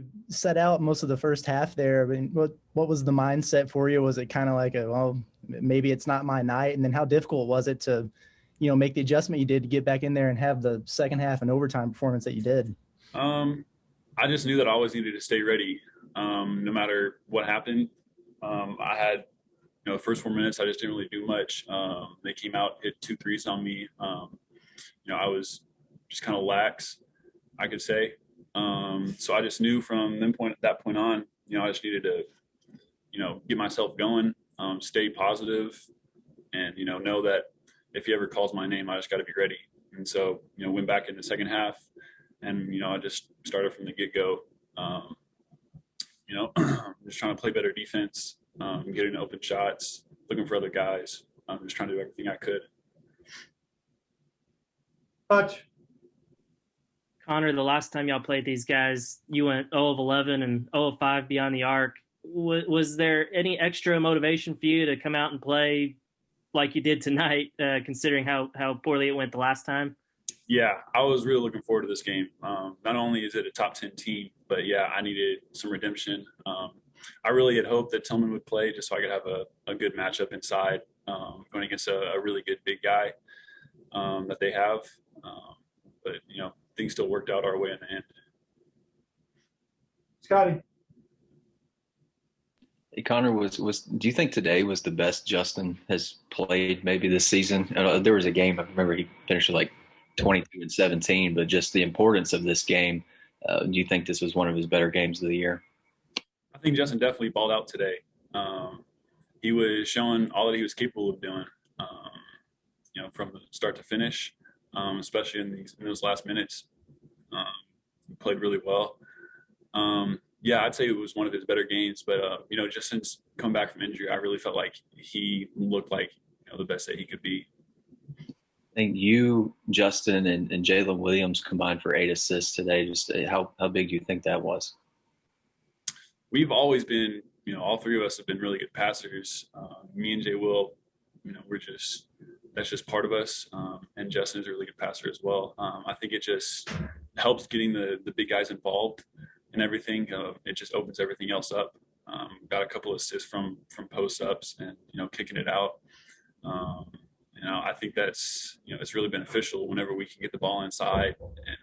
you set out most of the first half there. I mean, what was the mindset for you? Was it kind of like well, maybe it's not my night? And then how difficult was it to, make the adjustment you did to get back in there and have the second half and overtime performance that you did? I just knew that I always needed to stay ready, no matter what happened. I had, the first 4 minutes, I just didn't really do much. They came out, hit 2 threes on me. I was just kind of lax, I could say. So I just knew from that point on, I just needed to, get myself going, stay positive, and know that if he ever calls my name, I just got to be ready. And so, went back in the second half, and I just started from the get-go. Just trying to play better defense, getting open shots, looking for other guys. Just trying to do everything I could. Touch. Connor, the last time y'all played these guys, you went 0 of 11 and 0 of 5 beyond the arc. Was there any extra motivation for you to come out and play like you did tonight, considering how poorly it went the last time? Yeah, I was really looking forward to this game. Not only is it a top 10 team, but yeah, I needed some redemption. I really had hoped that Tillman would play just so I could have a good matchup inside, going against a really good big guy that they have. But, things still worked out our way in the end. Scotty. Hey, Connor, do you think today was the best Justin has played maybe this season? There was a game, I remember he finished with like 22 and 17, but just the importance of this game, do you think this was one of his better games of the year? I think Justin definitely balled out today. He was showing all that he was capable of doing, from the start to finish, especially in those last minutes. He played really well. Yeah, I'd say it was one of his better games, but, just since coming back from injury, I really felt like he looked like, the best that he could be. I think you, Justin, and Jalen Williams combined for 8 assists today. Just how big do you think that was? We've always been, all three of us have been really good passers. Me and Jay Will, that's just part of us. And Justin is a really good passer as well. I think it just helps getting the big guys involved and everything. It just opens everything else up. Got a couple of assists from post-ups and, kicking it out. I think that's, it's really beneficial whenever we can get the ball inside and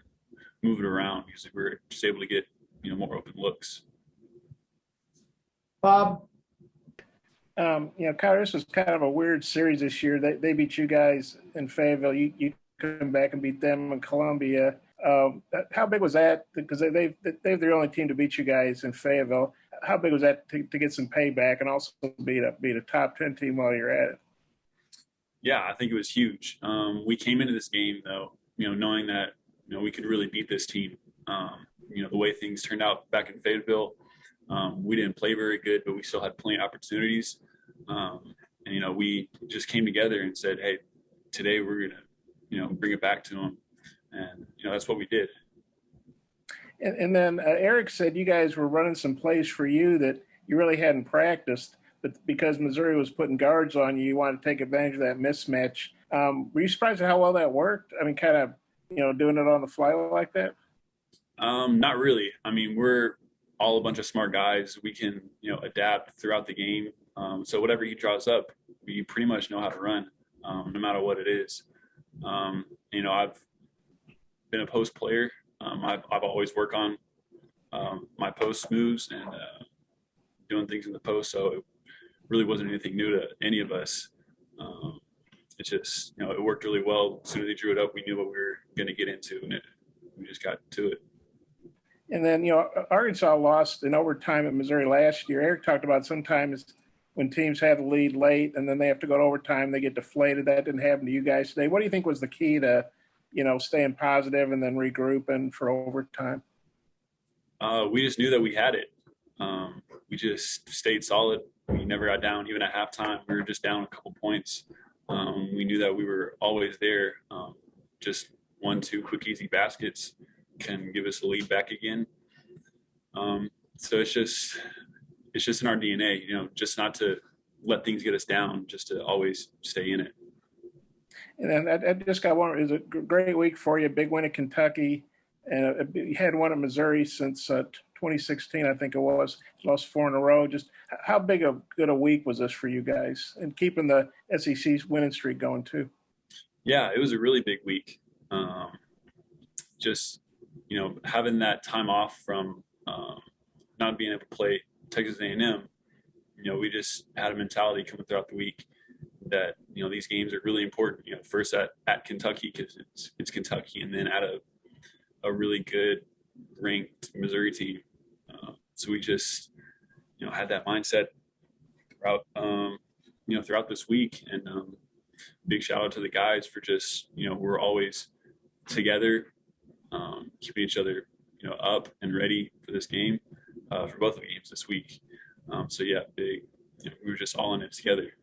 move it around because we're just able to get, more open looks. Bob. Kyle, this was kind of a weird series this year. They beat you guys in Fayetteville. You come back and beat them in Columbia. How big was that? Because they're the only team to beat you guys in Fayetteville. How big was that to get some payback and also beat a top 10 team while you're at it? Yeah, I think it was huge. We came into this game though, knowing that we could really beat this team. The way things turned out back in Fayetteville, we didn't play very good, but we still had plenty of opportunities. And we just came together and said, hey, today we're gonna bring it back to them, and that's what we did. And then Eric said you guys were running some plays for you that you really hadn't practiced, but because Missouri was putting guards on you, you wanted to take advantage of that mismatch. Were you surprised at how well that worked? I mean, kind of, doing it on the fly like that? Not really. I mean, we're all a bunch of smart guys. We can, adapt throughout the game. So whatever he draws up, we pretty much know how to run, no matter what it is. I've been a post player. I've always worked on my post moves and doing things in the post, so it really wasn't anything new to any of us. It just, it worked really well. As soon as he drew it up, we knew what we were going to get into, and we just got to it. And then, Arkansas lost in overtime at Missouri last year. Eric talked about sometimes when teams have the lead late and then they have to go to overtime, they get deflated. That didn't happen to you guys today. What do you think was the key to, staying positive and then regrouping for overtime? We just knew that we had it. We just stayed solid. We never got down. Even at halftime, we were just down a couple points. We knew that we were always there. Just 1-2 quick, easy baskets can give us a lead back again. So it's just in our DNA, just not to let things get us down, just to always stay in it. And then I just got one. It was a great week for you. Big win at Kentucky, and you had one at Missouri since 2016, I think it was. Lost 4 in a row. Just how good a week was this for you guys, and keeping the SEC's winning streak going too? Yeah, it was a really big week. Just having that time off from not being able to play Texas A&M. We just had a mentality coming throughout the week that these games are really important. First at Kentucky, because it's Kentucky, and then at a really good ranked Missouri team. So we just had that mindset throughout throughout this week, and big shout out to the guys for just we're always together, keeping each other up and ready for this game, for both of the games this week. So yeah, big. We were just all in it together.